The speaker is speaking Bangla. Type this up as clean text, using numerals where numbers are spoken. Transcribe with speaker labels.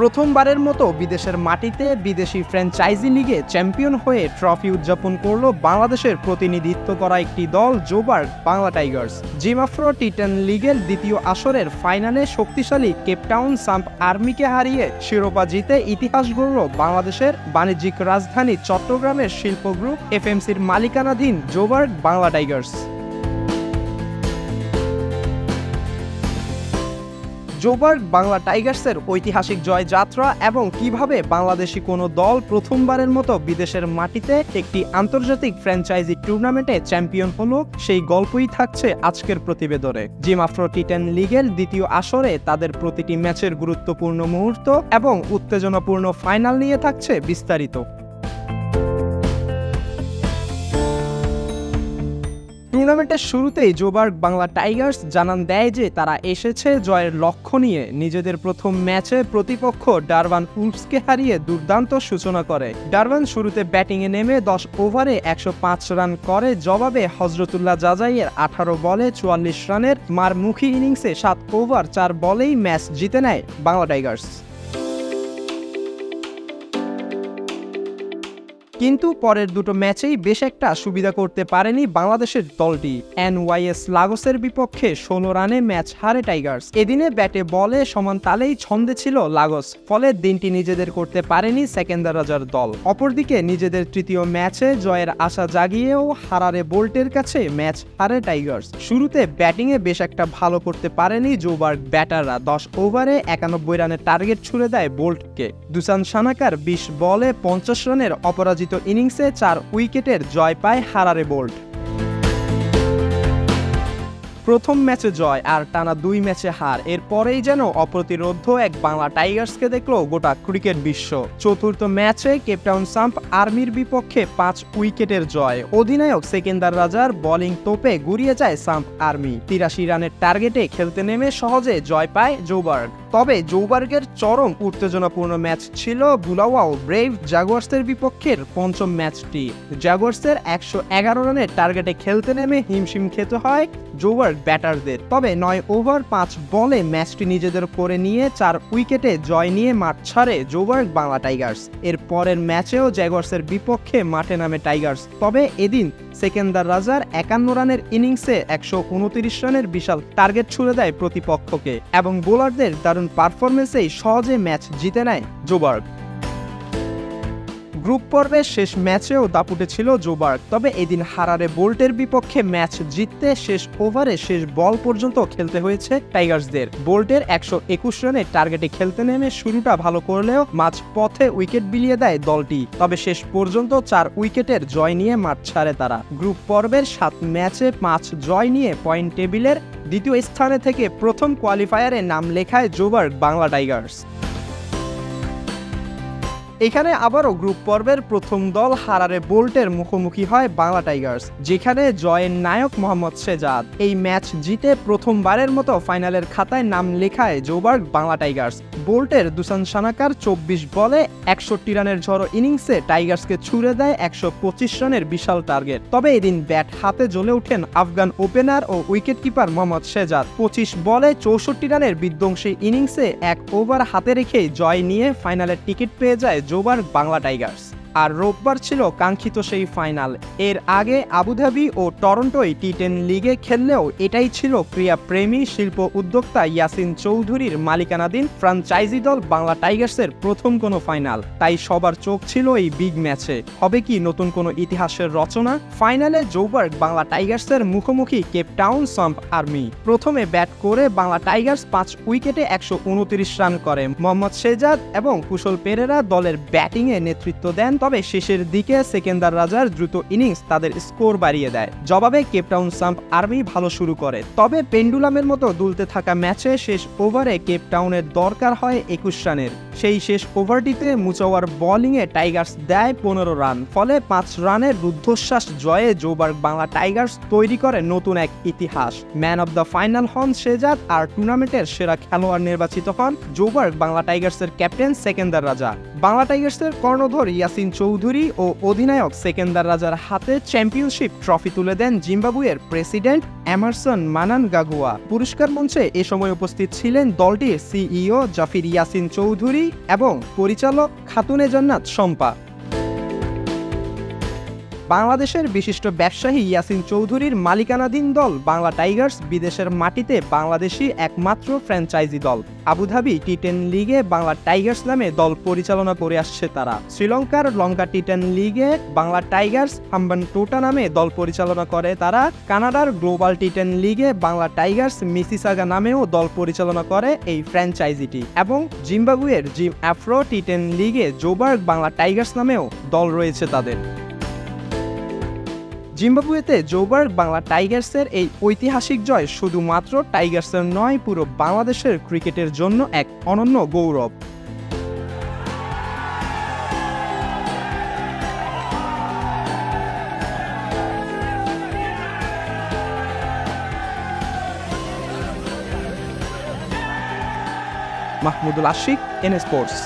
Speaker 1: প্রথমবারের মতো বিদেশের মাটিতে বিদেশি ফ্র্যাঞ্চাইজি লিগে চ্যাম্পিয়ন হয়ে ট্রফি উদযাপন করল বাংলাদেশের প্রতিনিধিত্ব করা একটি দল Joburg Bangla Tigers. Zim Afro টি10 লিগের দ্বিতীয় আসরের ফাইনালে শক্তিশালী কেপটাউন সাম্প আর্মিকে হারিয়ে শিরোপা জিতে ইতিহাস গড়ল বাংলাদেশের বাণিজ্যিক রাজধানী চট্টগ্রামের শিল্প গ্রুপ এফএমসির মালিকানাধীন Joburg Bangla Tigers. Joburg Bangla টাইগার্সের ঐতিহাসিক জয়যাত্রা এবং কিভাবে বাংলাদেশি কোনো দল প্রথমবারের মতো বিদেশের মাটিতে একটি আন্তর্জাতিক ফ্র্যাঞ্চাইজি টুর্নামেন্টে চ্যাম্পিয়ন হলো, সেই গল্পই থাকছে আজকের প্রতিবেদনে। জিম আফ্রো টি10 লিগের দ্বিতীয় আসরে তাদের প্রতিটি ম্যাচের গুরুত্বপূর্ণ মুহূর্ত এবং উত্তেজনাপূর্ণ ফাইনাল নিয়ে থাকছে বিস্তারিত। টুর্নামেন্টের শুরুতেই জোবার্গ বাংলা টাইগার্স জানান দেয় যে তারা এসেছে জয়ের লক্ষ্য নিয়ে। নিজেদের প্রথম ম্যাচে প্রতিপক্ষ ডারবান উলফসকে হারিয়ে দুর্দান্ত সূচনা করে। ডারবান শুরুতে ব্যাটিংয়ে নেমে 10 ওভারে 105 রান করে। জবাবে হজরতুল্লাহ জাজাইয়ের 18 বলে 44 রানের মারমুখী ইনিংসে 7 ওভার 4 বলেই ম্যাচ জিতে নেয় বাংলা টাইগার্স। কিন্তু পরের দুটো ম্যাচেই বেশ একটা সুবিধা করতে পারেনি বাংলাদেশের দলটি। NYS লাগোসের বিপক্ষে 16 রানে ম্যাচ হারে টাইগার্স। এদিনে ব্যাটে বলে সমান তালেই ছন্দে ছিল লাগোস, ফলে দিনটি নিজেদের করতে পারেনি সেকেন্দার রাজার দল। অপরদিকে নিজেদের তৃতীয় ম্যাচে জয়ের আশা জাগিয়েও হারারে বোল্টের কাছে ম্যাচ হারে টাইগার্স। শুরুতে ব্যাটিংয়ে বেশ একটা ভালো করতে পারেনি জোবার্গ ব্যাটাররা। 10 ওভারে 91 রানের টার্গেট ছুড়ে দেয় বোল্টকে। দুসান সানাকার 20 বলে 50 রানের অপরাজিত ইনিংসে 4 উইকেটের জয় পায় হারারে বোল্ট। প্রথম ম্যাচে জয় আর টানা 2 ম্যাচে হার, এরপরেই যেন অপ্রতিরোধ্য এক বাংলা টাইগার্সকে দেখল গোটা ক্রিকেট বিশ্ব। চতুর্থ ম্যাচে কেপটাউন সাম্প আর্মির বিপক্ষে 5 উইকেটের জয়। অধিনায়ক সেকেন্দার রাজার বোলিং তোপে গুড়িয়ে যায় সাম্প আর্মি। 83 রানের টার্গেটে খেলতে নেমে সহজে জয় পায় জোবার্গ। তবে জোবার্গের চরম উত্তেজনাপূর্ণ ম্যাচ ছিল বুলাওয়াও ব্রেভ জাগুয়ার্সের বিপক্ষের পঞ্চম ম্যাচটি। জাগুয়ার্সের 111 রানের টার্গেটে খেলতে নেমে হিমশিম খেতে হয় জোবার্গ ব্যাটারদের। তবে 9 ওভার 5 বলে ম্যাচটি নিজেদের করে নিয়ে 4 উইকেটে জয় নিয়ে মাঠ ছাড়ে জোবার্গ বাংলা টাইগার্স। এর পরের ম্যাচেও জাগুয়ার্সের বিপক্ষে মাঠে নামে টাইগার্স। তবে এদিন সেকেন্দার রাজার 51 রানের ইনিংসে 129 রানের বিশাল টার্গেট ছুড়ে দেয় প্রতিপক্ষকে এবং বোলারদের দারুণ পারফরমেন্সেই সহজে ম্যাচ জিতে নেয় জোবার্গ। গ্রুপ পর্বের শেষ ম্যাচেও দাপুটে ছিল জোবার্গ। তবে এদিন হারারে বোল্টের বিপক্ষে ম্যাচ জিততে শেষ ওভারে শেষ বল পর্যন্ত খেলতে হয়েছে টাইগার্সদের। বোল্টের 121 রানের টার্গেটে খেলতে নেমে শুরুটা ভালো করলেও মাঝ পথে উইকেট বিলিয়ে দেয় দলটি। তবে শেষ পর্যন্ত 4 উইকেটের জয় নিয়ে মাঠ ছাড়ে তারা। গ্রুপ পর্বের 7 ম্যাচে 5 জয় নিয়ে পয়েন্ট টেবিলের দ্বিতীয় স্থানে থেকে প্রথম কোয়ালিফায়ারে নাম লেখায় জোবার্গ বাংলা টাইগার্স। এখানে আবারও গ্রুপ পর্বের প্রথম দল হারারে বোল্টের মুখোমুখি হয় বাংলা টাইগার্স, যেখানে জয়ের নায়ক মোহাম্মদ শেজাদ। এই ম্যাচ জিতে প্রথমবারের মতো ফাইনালের খাতায় নাম লেখায় জোবার্গ বাংলা টাইগার্স। বোল্টের দুসান সানাকার 24 বলে 61 রানের ঝড়ো ইনিংসে টাইগার্সকে ছুড়ে দেয় 125 রানের বিশাল টার্গেট। তবে এদিন ব্যাট হাতে জ্বলে ওঠেন আফগান ওপেনার ও উইকেট কিপার মোহাম্মদ শেজাদ। 25 বলে 64 রানের বিধ্বংসী ইনিংসে 1 ওভার হাতে রেখেই জয় নিয়ে ফাইনালের টিকিট পেয়ে যায় জোবার্গ বাংলা টাইগার্স। আর রোববার ছিল কাঙ্ক্ষিত সেই ফাইনাল। এর আগে আবুধাবি ও টরন্টোয় টি10 লিগে খেললেও এটাই ছিল ক্রীড়াপ্রেমী শিল্প উদ্যোক্তা ইয়াসিন চৌধুরীর মালিকানাধীন ফ্র্যাঞ্চাইজি দল বাংলা টাইগার্সের প্রথম কোনো ফাইনাল। তাই সবার চোখ ছিল এই বিগ ম্যাচে। হবে কি নতুন কোনো ইতিহাসের রচনা? ফাইনালে জোবার্গ বাংলা টাইগার্সের মুখোমুখি কেপটাউন সাম্প আর্মি। প্রথমে ব্যাট করে বাংলা টাইগার্স 5 উইকেটে 129 রান করে। মোহাম্মদ শেজাদ এবং কুশল পেরেরা দলের ব্যাটিংয়ে নেতৃত্ব দেন। তবে শেষের দিকে সেকেন্দার রাজার দ্রুত ইনিংস তাদের স্কোর বাড়িয়ে দেয়। জবাবে কেপটাউন সাম্প আর্মি ভালো শুরু করে। তবে পেন্ডুলামের মতো দুলতে থাকা ম্যাচে শেষ ওভারে কেপটাউনের দরকার হয় 21 রানের। সেই শেষ ওভারটিতে মুচাওয়ার বোলিংয়ে টাইগার্স দেয় 15 রান। ফলে 5 রানের রুদ্ধশ্বাস জয়ে জোবার্গ বাংলা টাইগার্স তৈরি করে নতুন এক ইতিহাস। ম্যান অব দ্য ফাইনাল হন শেজাদ আর টুর্নামেন্টের সেরা খেলোয়াড় নির্বাচিত হন জোবার্গ বাংলা টাইগার্সের ক্যাপ্টেন সেকেন্দার রাজা। বাংলা টাইগার্সের কর্ণধর ইয়াসিন চৌধুরী ও অধিনায়ক সেকেন্দার রাজার হাতে চ্যাম্পিয়নশিপ ট্রফি তুলে দেন জিম্বাবুয়ের প্রেসিডেন্ট এমারসন মানানগাগুয়া। পুরস্কার মঞ্চে এ সময় উপস্থিত ছিলেন দলটির সিইও জাফির ইয়াসিন চৌধুরী চৌধুরী এবং পরিচালক খাতুনে জান্নাত শম্পা। বাংলাদেশের বিশিষ্ট ব্যবসায়ী ইয়াসিন চৌধুরীর মালিকানাধীন দল বাংলা টাইগার্স বিদেশের মাটিতে বাংলাদেশি একমাত্র ফ্র্যাঞ্চাইজি দল। আবুধাবি টি10 লিগে বাংলা টাইগার্স নামে দল পরিচালনা করে আসছে তারা। শ্রীলঙ্কার লঙ্কা টি10 লিগে বাংলা টাইগার্স হাম্বানটোটা নামে দল পরিচালনা করে তারা। কানাডার গ্লোবাল টি10 লিগে বাংলা টাইগার্স মিসিসাগা নামেও দল পরিচালনা করে এই ফ্র্যাঞ্চাইজিটি এবং জিম্বাবুয়ের জিম আফ্রো টি10 লিগে জোবার্গ বাংলা টাইগার্স নামেও দল রয়েছে তাদের। জিম্বাবুয়েতে জোবার্গ বাংলা টাইগার্সের এই ঐতিহাসিক জয় শুধুমাত্র টাইগার্সের নয়, পুরো বাংলাদেশের ক্রিকেটের জন্য এক অনন্য গৌরব। Mahmudul Ashiq, N sports.